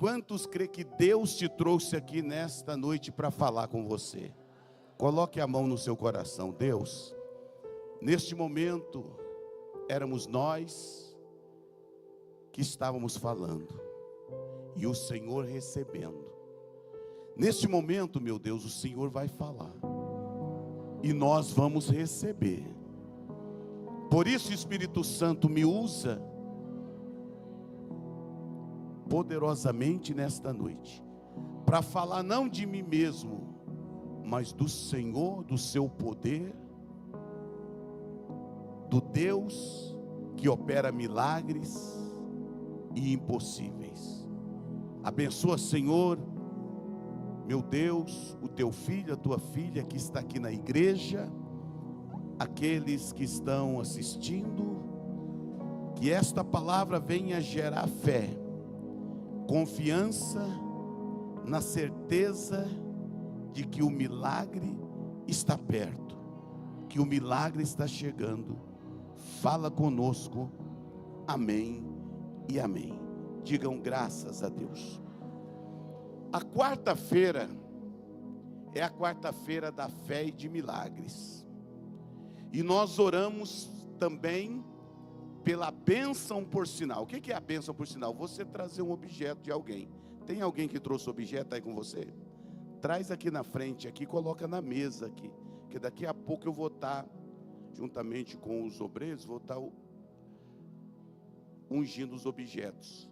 Quantos crê que Deus te trouxe aqui nesta noite para falar com você? Coloque a mão no seu coração. Deus, neste momento, éramos nós que estávamos falando e o Senhor recebendo. Neste momento, meu Deus, o Senhor vai falar e nós vamos receber. Por isso, Espírito Santo, me usa poderosamente nesta noite, para falar não de mim mesmo, mas do Senhor, do seu poder, do Deus que opera milagres e impossíveis. Abençoa, Senhor, meu Deus, o teu filho, a tua filha que está aqui na igreja, aqueles que estão assistindo, que esta palavra venha gerar fé, confiança, na certeza de que o milagre está perto, que o milagre está chegando. Fala conosco, amém e amém. Digam graças a Deus. A quarta-feira é a quarta-feira da fé e de milagres, e nós oramos também pela bênção por sinal. O que é a bênção por sinal? Você trazer um objeto de alguém. Tem alguém que trouxe objeto aí com você? Traz aqui na frente, aqui, coloca na mesa aqui, que daqui a pouco eu vou estar, juntamente com os obreiros, vou estar ungindo os objetos.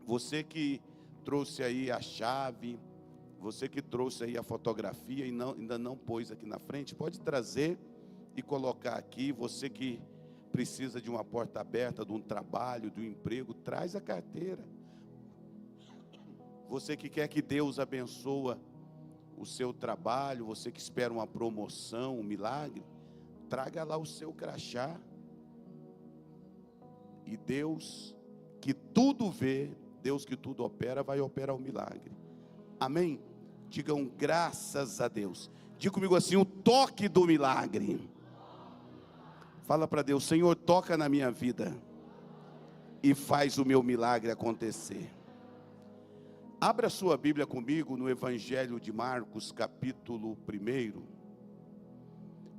Você que trouxe aí a chave, você que trouxe aí a fotografia e ainda não pôs aqui na frente, pode trazer e colocar aqui. Você que precisa de uma porta aberta, de um trabalho, de um emprego, traz a carteira. Você que quer que Deus abençoe o seu trabalho, você que espera uma promoção, um milagre, traga lá o seu crachá. E Deus que tudo vê, Deus que tudo opera, vai operar o milagre. Amém? Digam graças a Deus. Diga comigo assim, o toque do milagre. Fala para Deus, Senhor, toca na minha vida e faz o meu milagre acontecer. Abra sua Bíblia comigo no Evangelho de Marcos, capítulo 1.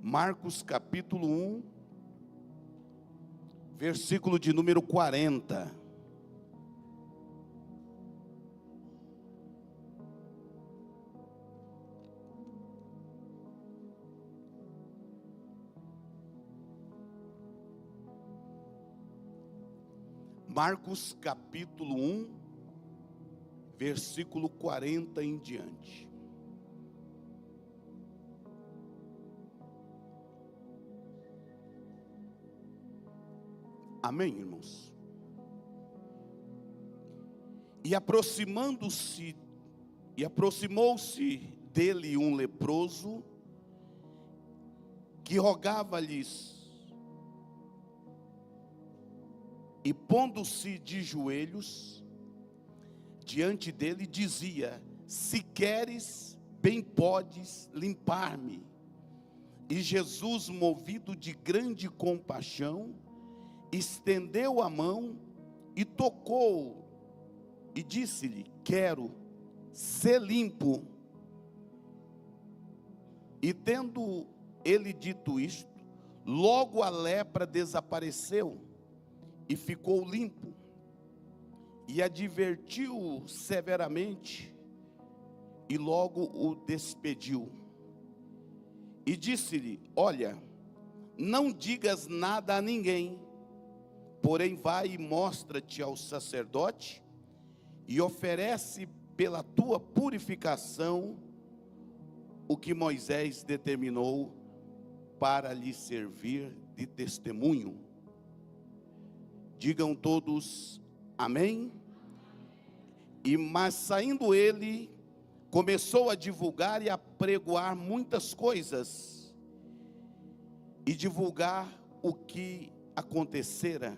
Marcos, capítulo 1, versículo de número 40. Marcos capítulo 1, versículo 40 em diante. Amém, irmãos? E aproximou-se dele um leproso, que rogava-lhes, e pondo-se de joelhos diante dele, dizia: se queres, bem podes limpar-me. E Jesus, movido de grande compaixão, estendeu a mão e tocou, e disse-lhe: quero ser limpo. E tendo ele dito isto, logo a lepra desapareceu e ficou limpo. E advertiu-o severamente, e logo o despediu. E disse-lhe: olha, não digas nada a ninguém, porém vai e mostra-te ao sacerdote, e oferece pela tua purificação o que Moisés determinou para lhe servir de testemunho. Digam todos amém. Mas saindo ele, começou a divulgar e a pregoar muitas coisas, e divulgar o que acontecera,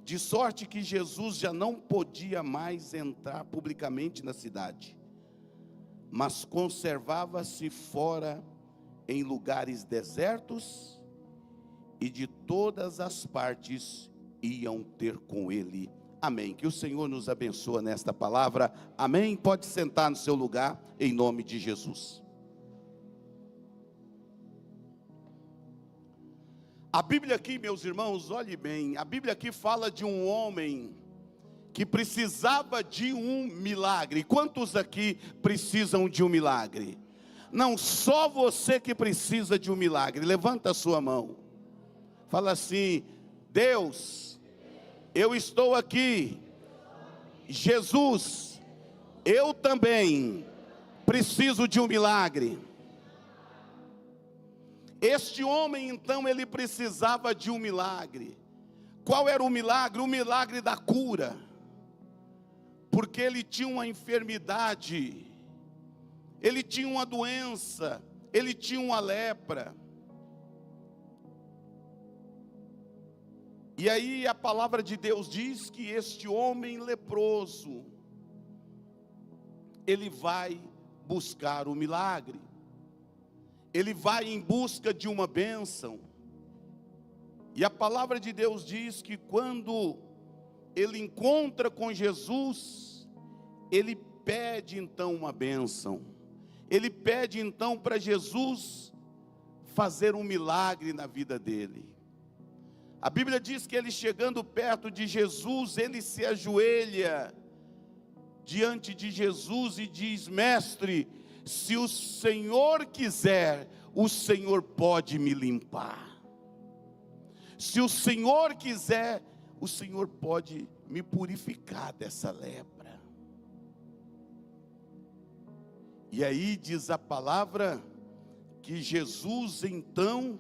de sorte que Jesus já não podia mais entrar publicamente na cidade, mas conservava-se fora em lugares desertos, e de todas as partes iam ter com ele Amém. Que o Senhor nos abençoe nesta palavra. Amém. Pode sentar no seu lugar, em nome de Jesus. A Bíblia aqui, meus irmãos, olhe bem. A Bíblia aqui fala de um homem que precisava de um milagre. Quantos aqui precisam de um milagre? Não, só você que precisa de um milagre. Levanta a sua mão. Fala assim: Deus, eu estou aqui. Jesus, eu também preciso de um milagre. Este homem, então, ele precisava de um milagre. Qual era o milagre? O milagre da cura. Porque ele tinha uma enfermidade, ele tinha uma doença, ele tinha uma lepra. E aí a palavra de Deus diz que este homem leproso, ele vai buscar o milagre. Ele vai em busca de uma bênção. E a palavra de Deus diz que quando ele encontra com Jesus, ele pede então uma bênção. Ele pede então para Jesus fazer um milagre na vida dele. A Bíblia diz que ele, chegando perto de Jesus, ele se ajoelha diante de Jesus e diz: Mestre, se o Senhor quiser, o Senhor pode me limpar. Se o Senhor quiser, o Senhor pode me purificar dessa lepra. E aí diz a palavra que Jesus então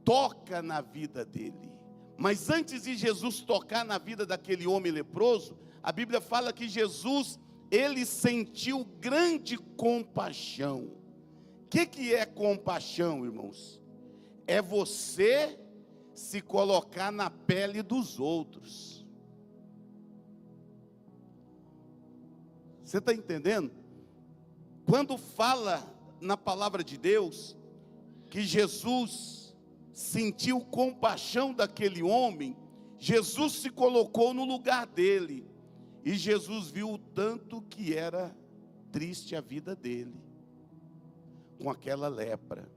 toca na vida dele. Mas antes de Jesus tocar na vida daquele homem leproso, a Bíblia fala que Jesus, ele sentiu grande compaixão. O que é compaixão, irmãos? É você se colocar na pele dos outros. Você está entendendo? Quando fala na palavra de Deus que Jesus sentiu compaixão daquele homem, Jesus se colocou no lugar dele. E Jesus viu o tanto que era triste a vida dele, com aquela lepra.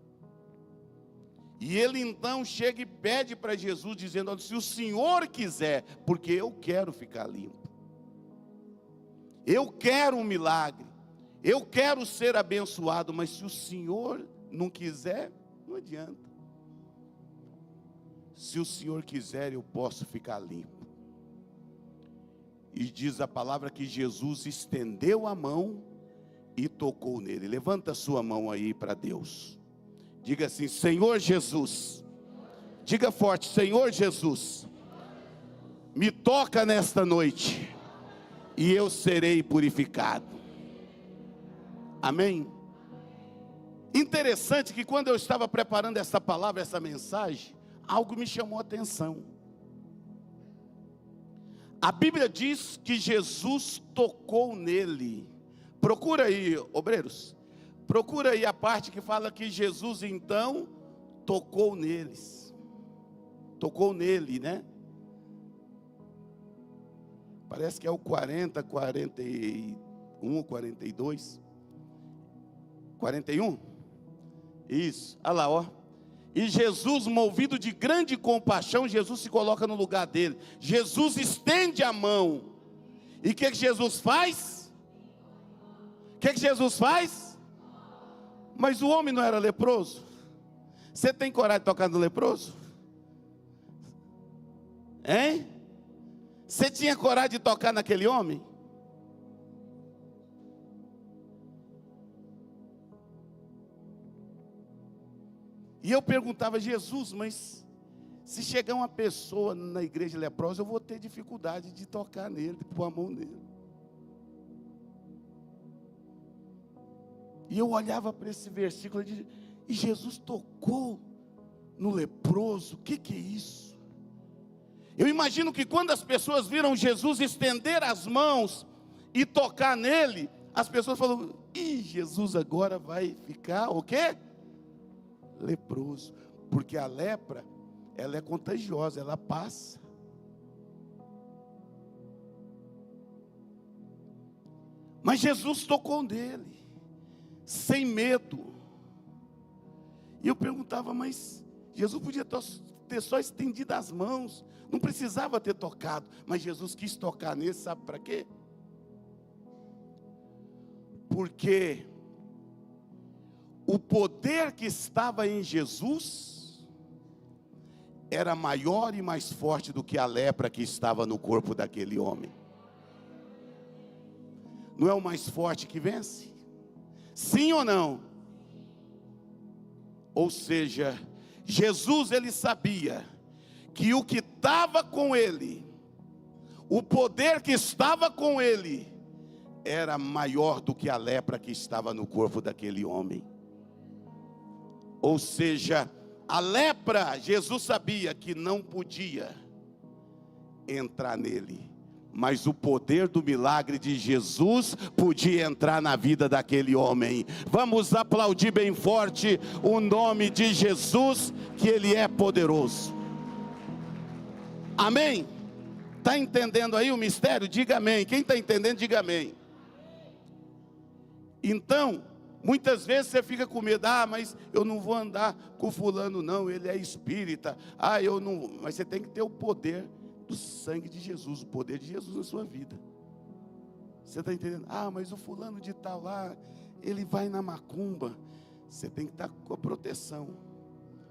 E ele então chega e pede para Jesus, dizendo: se o Senhor quiser, porque eu quero ficar limpo. Eu quero um milagre. Eu quero ser abençoado, mas se o Senhor não quiser, não adianta. Se o Senhor quiser, eu posso ficar limpo. E diz a palavra que Jesus estendeu a mão e tocou nele. Levanta a sua mão aí para Deus. Diga assim: Senhor Jesus. Diga forte: Senhor Jesus, me toca nesta noite e eu serei purificado. Amém? Interessante que quando eu estava preparando essa palavra, essa mensagem, algo me chamou a atenção. A Bíblia diz que Jesus tocou nele. Procura aí, obreiros. Procura aí a parte que fala que Jesus então tocou neles. Tocou nele, né? Parece que é o 40, 41, 42. 41? Isso, olha lá, ó. E Jesus, movido de grande compaixão, Jesus se coloca no lugar dele. Jesus estende a mão. E o que Jesus faz? O que Jesus faz? Mas o homem não era leproso? Você tem coragem de tocar no leproso? Hein? Você tinha coragem de tocar naquele homem? E eu perguntava: Jesus, mas se chegar uma pessoa na igreja leprosa, eu vou ter dificuldade de tocar nele, de pôr a mão nele. E eu olhava para esse versículo e Jesus tocou no leproso. O que é isso? Eu imagino que quando as pessoas viram Jesus estender as mãos e tocar nele, as pessoas falaram: Jesus agora vai ficar o quê? Leproso. Porque a lepra, ela é contagiosa, ela passa. Mas Jesus tocou nele, sem medo. E eu perguntava, mas Jesus podia ter só estendido as mãos, não precisava ter tocado, mas Jesus quis tocar nele, sabe para quê? Porque o poder que estava em Jesus era maior e mais forte do que a lepra que estava no corpo daquele homem. Não é o mais forte que vence? Sim ou não? Ou seja, Jesus, ele sabia que o que estava com ele, o poder que estava com ele, era maior do que a lepra que estava no corpo daquele homem. Ou seja, a lepra, Jesus sabia que não podia entrar nele, mas o poder do milagre de Jesus podia entrar na vida daquele homem. Vamos aplaudir bem forte o nome de Jesus, que Ele é poderoso. Amém? Está entendendo aí o mistério? Diga amém. Quem está entendendo, diga amém. Então, muitas vezes você fica com medo, mas eu não vou andar com fulano não, ele é espírita, eu não, mas você tem que ter o poder do sangue de Jesus, o poder de Jesus na sua vida. Você está entendendo? Mas o fulano de tal lá, ele vai na macumba. Você tem que estar com a proteção.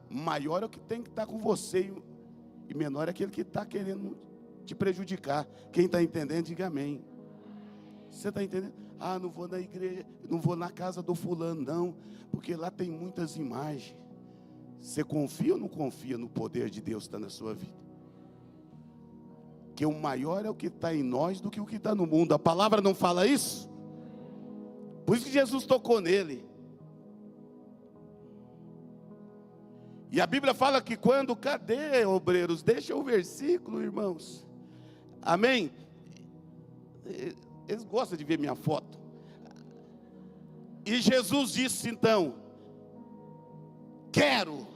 Maior é o que tem que estar com você, e menor é aquele que está querendo te prejudicar. Quem está entendendo, diga amém. Você está entendendo? Não vou na igreja, não vou na casa do fulano não, porque lá tem muitas imagens. Você confia ou não confia no poder de Deus que está na sua vida? Que o maior é o que está em nós do que o que está no mundo. A palavra não fala isso? Por isso que Jesus tocou nele. E a Bíblia fala que quando, cadê, obreiros? Deixa o versículo, irmãos. Amém? Eles gostam de ver minha foto. E Jesus disse então: quero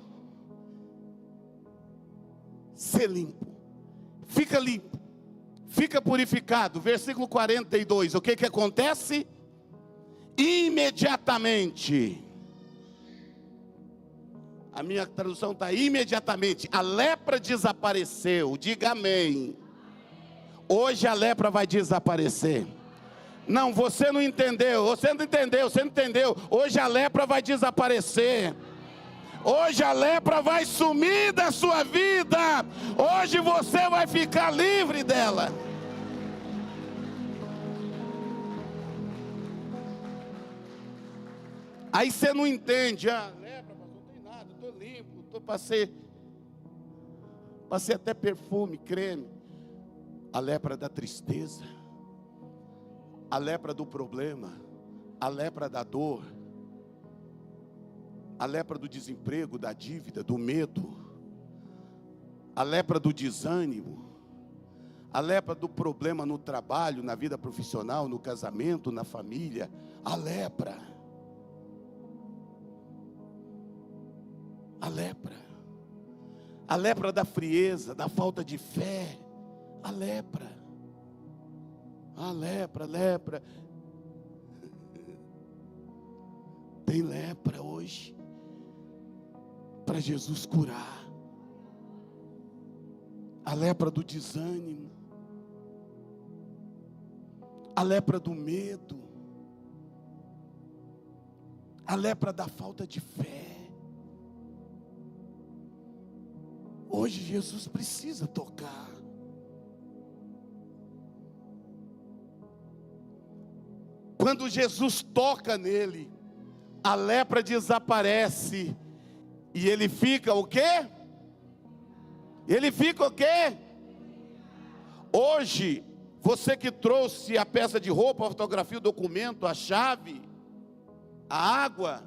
ser limpo. Fica limpo, fica purificado. Versículo 42, o que acontece? Imediatamente. A minha tradução está imediatamente. A lepra desapareceu. Diga amém. Hoje a lepra vai desaparecer. Não, você não entendeu. Você não entendeu. Hoje a lepra vai desaparecer. Hoje a lepra vai sumir da sua vida. Hoje você vai ficar livre dela. Aí você não entende. Lepra, pastor, não tem nada, estou limpo, passei até perfume, creme. A lepra da tristeza, a lepra do problema, a lepra da dor, a lepra do desemprego, da dívida, do medo, a lepra do desânimo, a lepra do problema no trabalho, na vida profissional, no casamento, na família, a lepra, a lepra da frieza, da falta de fé, a lepra. Tem lepra hoje para Jesus curar. A lepra do desânimo, a lepra do medo, a lepra da falta de fé. Hoje Jesus precisa tocar. Quando Jesus toca nele, a lepra desaparece. E ele fica o quê? Ele fica o quê? Hoje, você que trouxe a peça de roupa, a fotografia, o documento, a chave, a água,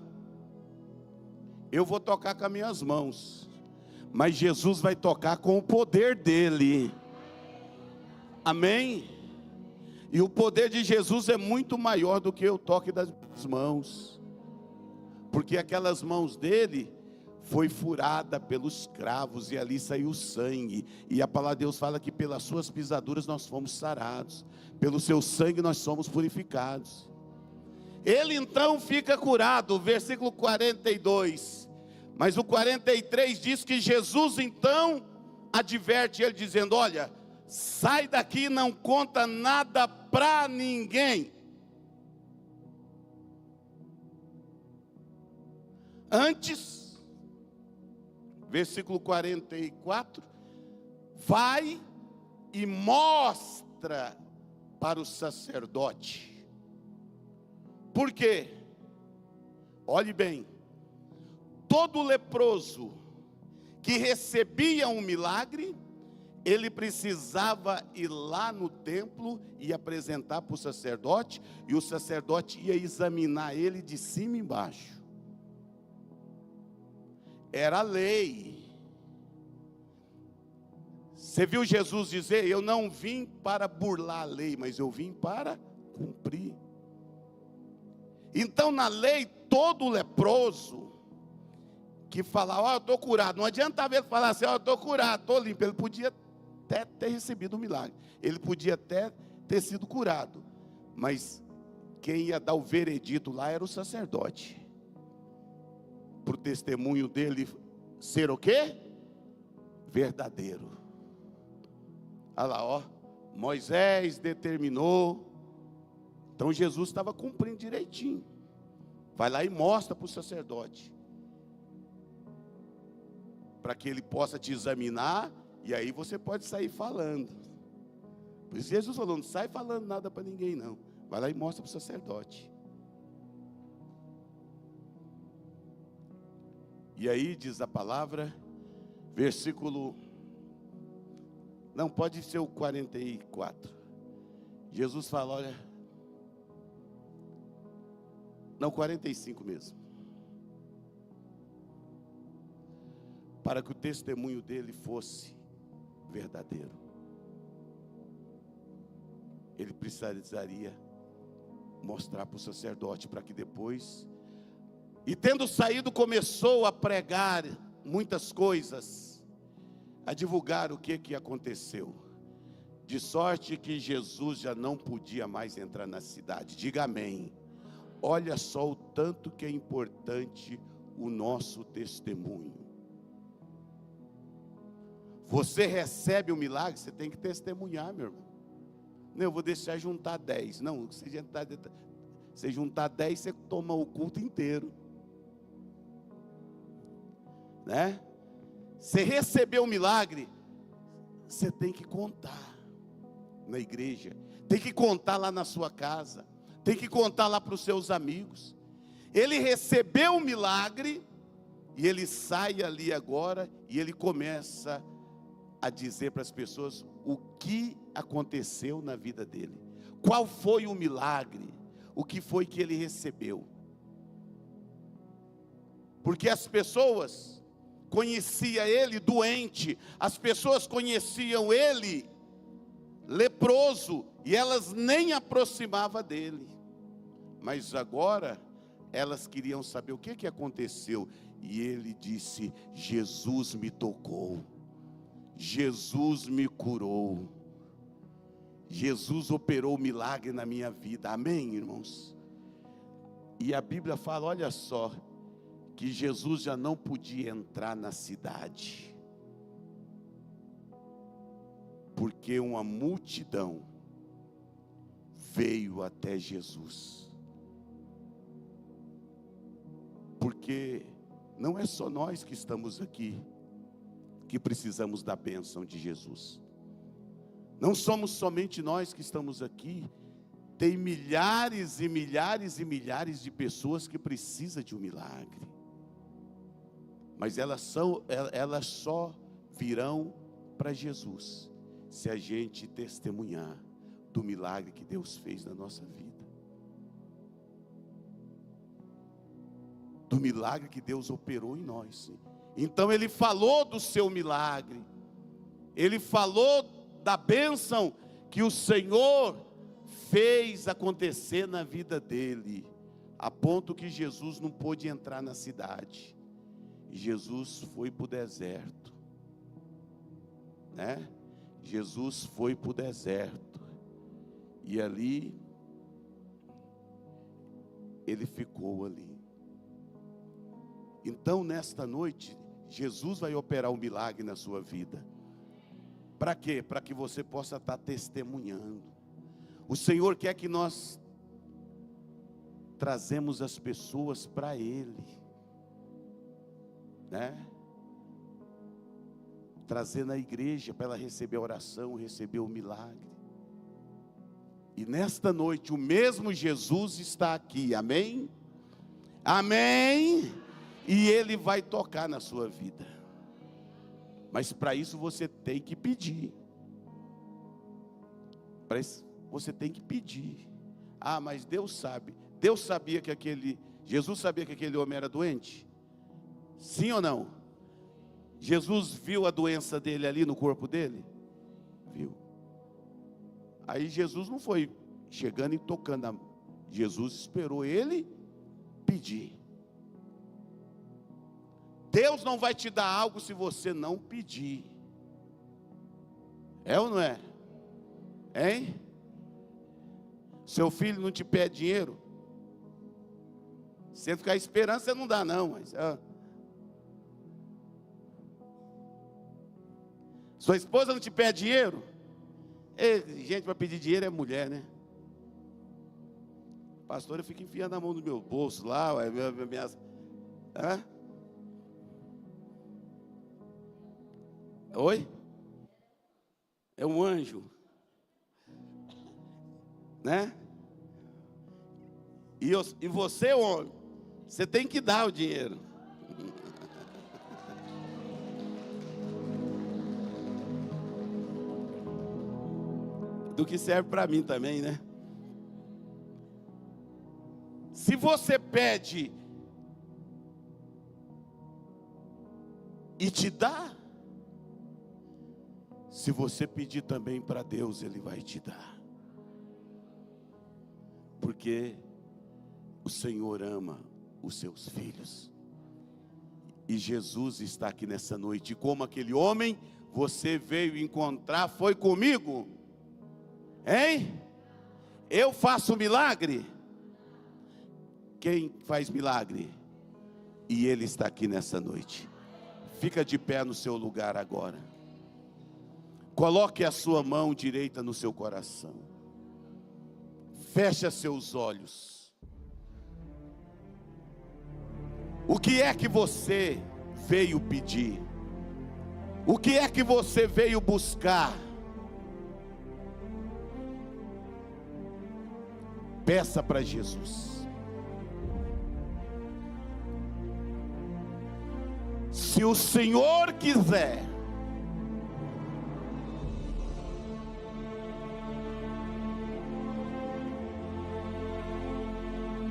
eu vou tocar com as minhas mãos, mas Jesus vai tocar com o poder dele. Amém? E o poder de Jesus é muito maior do que o toque das mãos, porque aquelas mãos dele foi furada pelos cravos e ali saiu sangue. E a palavra de Deus fala que pelas suas pisaduras nós fomos sarados, pelo seu sangue nós somos purificados. Ele então fica curado, versículo 42. Mas o 43 diz que Jesus então adverte ele, dizendo: olha, sai daqui, não conta nada para ninguém. Antes, versículo 44, vai e mostra para o sacerdote. Por quê? Olhe bem, todo leproso que recebia um milagre, ele precisava ir lá no templo e apresentar para o sacerdote, e o sacerdote ia examinar ele de cima e embaixo. Era a lei. Você viu Jesus dizer: eu não vim para burlar a lei, mas eu vim para cumprir. Então na lei, todo leproso que falava: ó, eu estou curado, não adiantava ele falar assim: ó, eu estou curado, estou limpo. Ele podia até ter recebido um milagre, ele podia até ter sido curado, mas quem ia dar o veredito lá era o sacerdote, para o testemunho dele ser o quê? Verdadeiro. Olha lá, ó, Moisés determinou. Então Jesus estava cumprindo direitinho. Vai lá e mostra para o sacerdote, para que ele possa te examinar, e aí você pode sair falando. Por isso Jesus falou: não sai falando nada para ninguém não. Vai lá e mostra para o sacerdote. E aí diz a palavra, versículo, não, pode ser o 44. Jesus fala, olha, não, 45 mesmo. Para que o testemunho dele fosse verdadeiro, ele precisaria mostrar para o sacerdote, para que depois, e tendo saído, começou a pregar muitas coisas, a divulgar o que aconteceu, de sorte que Jesus já não podia mais entrar na cidade. Diga amém. Olha só o tanto que é importante o nosso testemunho. Você recebe o milagre, você tem que testemunhar, meu irmão. Não, eu vou deixar juntar 10. Não, você juntar 10, você toma o culto inteiro, né? Você recebeu o milagre, você tem que contar na igreja, tem que contar lá na sua casa, tem que contar lá para os seus amigos. Ele recebeu o milagre, e ele sai ali agora, e ele começa a dizer para as pessoas o que aconteceu na vida dele. Qual foi o milagre? O que foi que ele recebeu? Porque as pessoas conheciam ele doente, as pessoas conheciam ele leproso, e elas nem aproximavam dele. Mas agora, elas queriam saber o que aconteceu. E ele disse: Jesus me tocou, Jesus me curou, Jesus operou o milagre na minha vida. Amém, irmãos? E a Bíblia fala, olha só, que Jesus já não podia entrar na cidade, porque uma multidão veio até Jesus. Porque não é só nós que estamos aqui que precisamos da bênção de Jesus. Não somos somente nós que estamos aqui. Tem milhares e milhares e milhares de pessoas que precisam de um milagre. Mas elas só virão para Jesus se a gente testemunhar do milagre que Deus fez na nossa vida, do milagre que Deus operou em nós. Então ele falou do seu milagre, ele falou da bênção que o Senhor fez acontecer na vida dele, a ponto que Jesus não pôde entrar na cidade. Jesus foi para o deserto, né? Jesus foi para o deserto, e ali ele ficou ali. Então, nesta noite, Jesus vai operar um milagre na sua vida. Para quê? Para que você possa estar testemunhando. O Senhor quer que nós trazemos as pessoas para Ele, né? Trazer na igreja para ela receber a oração, receber o milagre. E nesta noite o mesmo Jesus está aqui, amém? Amém? E Ele vai tocar na sua vida. Mas para isso você tem que pedir. Para isso você tem que pedir. Ah, mas Deus sabe. Deus sabia que Jesus sabia que aquele homem era doente? Sim ou não? Jesus viu a doença dele ali no corpo dele? Viu. Aí Jesus não foi chegando e tocando. Jesus esperou ele pedir. Deus não vai te dar algo se você não pedir. É ou não é? Hein? Seu filho não te pede dinheiro? Se ficar esperando, você não dá não. Mas, sua esposa não te pede dinheiro? Gente, para pedir dinheiro é mulher, né? Pastor, eu fico enfiando a mão no meu bolso lá, hã? Oi? É um anjo, né? E você, homem, você tem que dar o dinheiro. Do que serve para mim também, né? Se você pede e te dá, se você pedir também para Deus, Ele vai te dar. Porque o Senhor ama os seus filhos. E Jesus está aqui nessa noite. E como aquele homem, você veio encontrar, foi comigo? Hein? Eu faço milagre? Quem faz milagre? E Ele está aqui nessa noite. Fica de pé no seu lugar agora. Coloque a sua mão direita no seu coração. Feche seus olhos. O que é que você veio pedir? O que é que você veio buscar? Peça para Jesus. Se o Senhor quiser,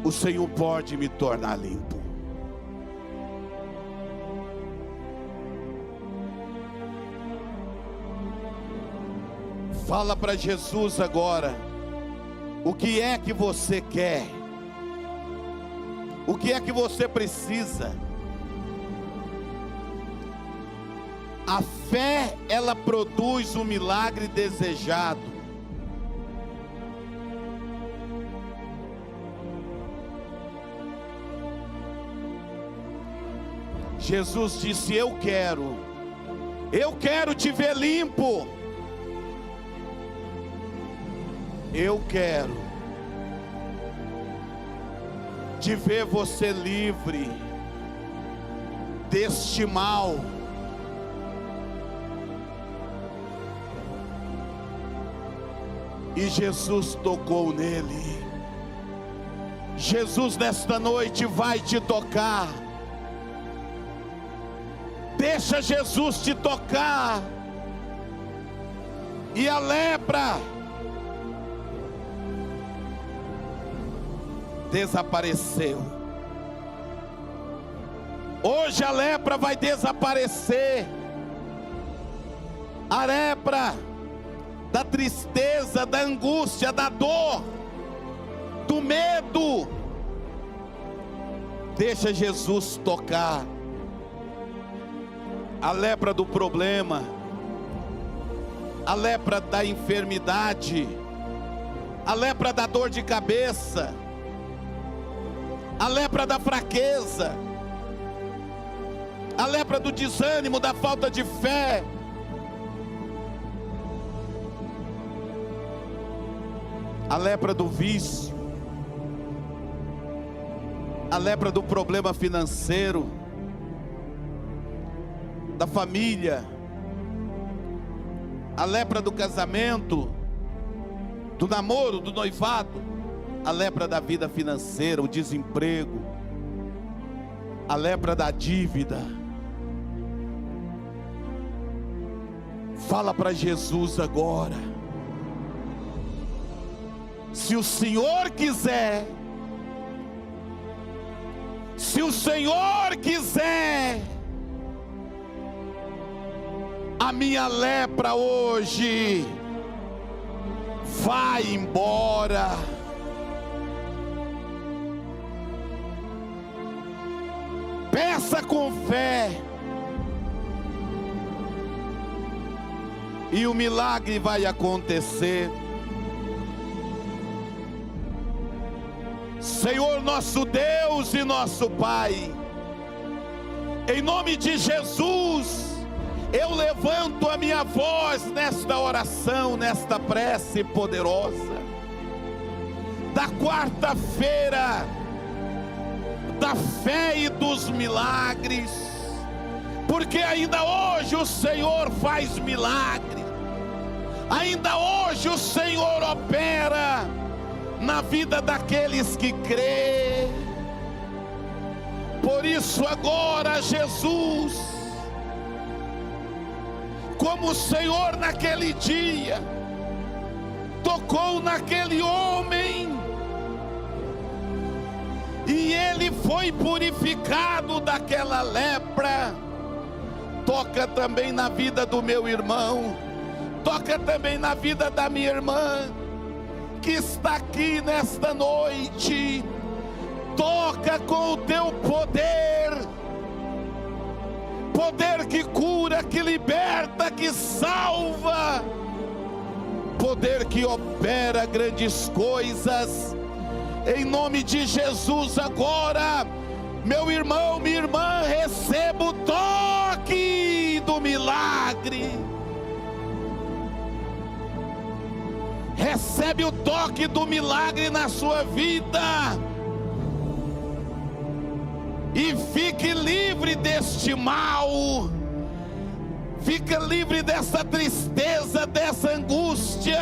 o Senhor pode me tornar limpo. Fala para Jesus agora. O que é que você quer? O que é que você precisa? A fé, ela produz o milagre desejado. Jesus disse: eu quero te ver limpo. Eu quero te ver você livre deste mal. E Jesus tocou nele. Jesus nesta noite vai te tocar. Deixa Jesus te tocar. E a lepra desapareceu. Hoje a lepra vai desaparecer. A lepra da tristeza, da angústia, da dor, do medo. Deixa Jesus tocar. A lepra do problema, a lepra da enfermidade, a lepra da dor de cabeça, a lepra da fraqueza, a lepra do desânimo, da falta de fé, a lepra do vício, a lepra do problema financeiro, da família, a lepra do casamento, do namoro, do noivado, a lepra da vida financeira, o desemprego, a lepra da dívida. Fala para Jesus agora. Se o Senhor quiser, se o Senhor quiser, a minha lepra hoje vai embora. Peça com fé, e o milagre vai acontecer. Senhor nosso Deus e nosso Pai, em nome de Jesus, eu levanto a minha voz nesta oração, nesta prece poderosa, da quarta-feira, da fé e dos milagres, porque ainda hoje o Senhor faz milagre, ainda hoje o Senhor opera na vida daqueles que crê. Por isso agora, Jesus, como o Senhor naquele dia tocou naquele homem e ele foi purificado daquela lepra, toca também na vida do meu irmão, toca também na vida da minha irmã que está aqui nesta noite. Toca com o teu poder, poder que cura, que liberta, que salva, poder que opera grandes coisas. Em nome de Jesus agora, meu irmão, minha irmã, receba o toque do milagre. Recebe o toque do milagre na sua vida. E fique livre deste mal. Fica livre dessa tristeza, dessa angústia.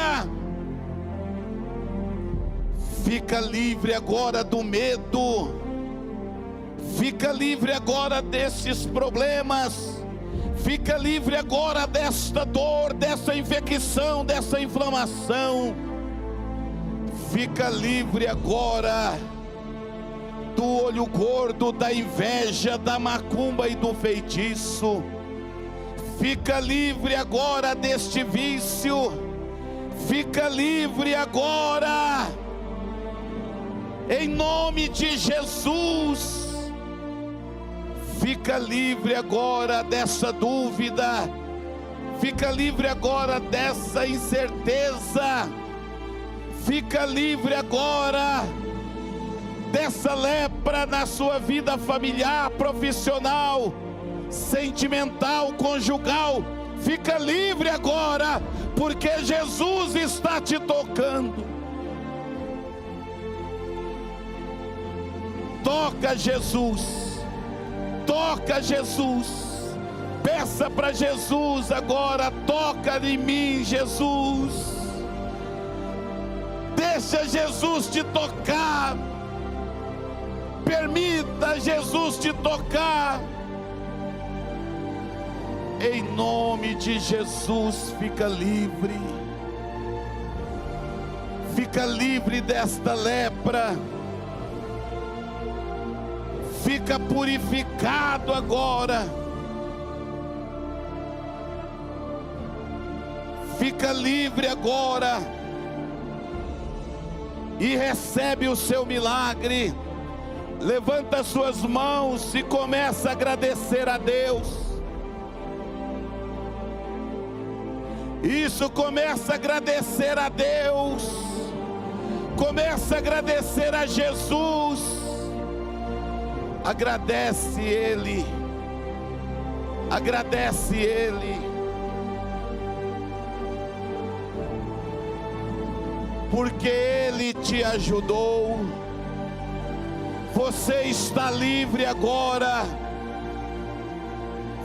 Fica livre agora do medo. Fica livre agora desses problemas. Fica livre agora desta dor, dessa infecção, dessa inflamação. Fica livre agora do olho gordo, da inveja, da macumba e do feitiço. Fica livre agora deste vício. Fica livre agora, em nome de Jesus. Fica livre agora dessa dúvida. Fica livre agora dessa incerteza. Fica livre agora dessa lepra na sua vida familiar, profissional, sentimental, conjugal. Fica livre agora, porque Jesus está te tocando. Toca, Jesus. Toca, Jesus. Peça para Jesus agora: toca em mim, Jesus. Deixa Jesus te tocar. Permita Jesus te tocar. Em nome de Jesus, fica livre. Fica livre desta lepra. Fica purificado agora. Fica livre agora. E recebe o seu milagre. Levanta suas mãos e começa a agradecer a Deus. Isso, começa a agradecer a Deus. Começa a agradecer a Jesus. Agradece Ele, agradece Ele, porque Ele te ajudou. Você está livre agora,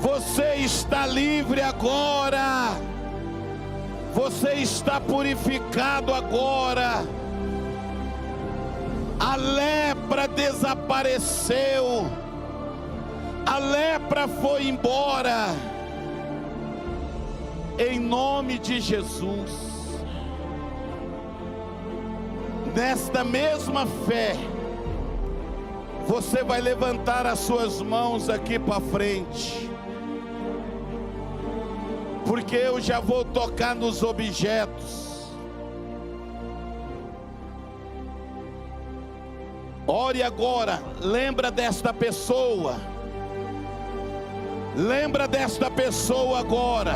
você está livre agora, você está purificado agora. A lepra desapareceu, a lepra foi embora, em nome de Jesus. Nesta mesma fé, você vai levantar as suas mãos aqui para frente, porque eu já vou tocar nos objetos. Ore agora, lembra desta pessoa, lembra desta pessoa agora,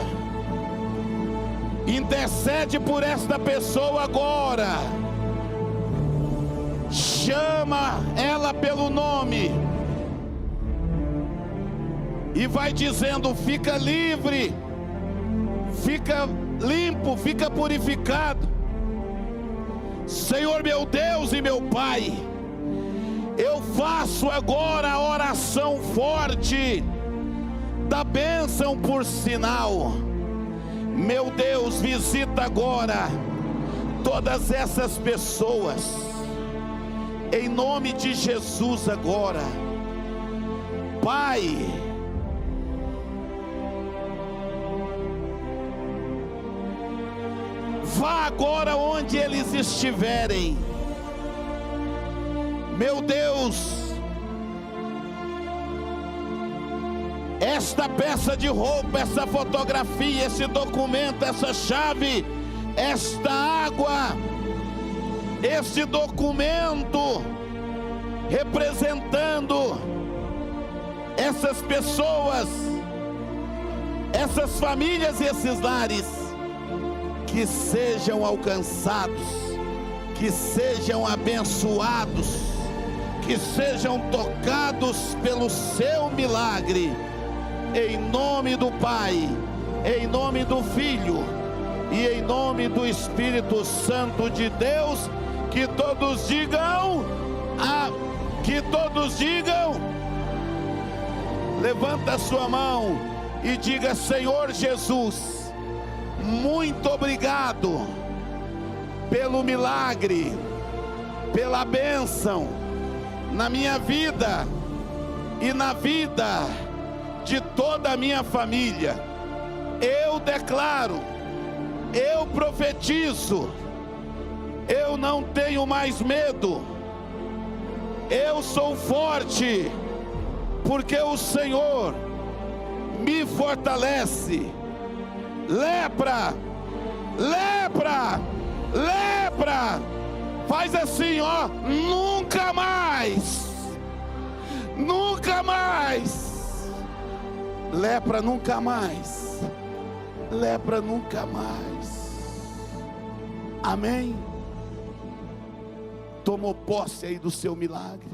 intercede por esta pessoa agora, chama ela pelo nome, e vai dizendo: fica livre, fica limpo, fica purificado. Senhor meu Deus e meu Pai, eu faço agora a oração forte da bênção por sinal. Meu Deus, visita agora todas essas pessoas, em nome de Jesus agora. Pai, vá agora onde eles estiverem. Meu Deus, esta peça de roupa, essa fotografia, esse documento, essa chave, esta água, este documento representando essas pessoas, essas famílias e esses lares, que sejam alcançados, que sejam abençoados, que sejam tocados pelo seu milagre, em nome do Pai, em nome do Filho e em nome do Espírito Santo de Deus. Que todos digam, que todos digam, levanta a sua mão e diga: Senhor Jesus, muito obrigado pelo milagre, pela bênção na minha vida e na vida de toda a minha família. Eu declaro, eu profetizo, eu não tenho mais medo, eu sou forte, porque o Senhor me fortalece. Lepra, lepra, lepra, faz assim, ó, nunca mais, nunca mais, lepra nunca mais, lepra nunca mais. Amém? Tomou posse aí do seu milagre?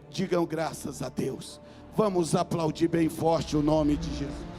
Digam graças a Deus. Vamos aplaudir bem forte o nome de Jesus.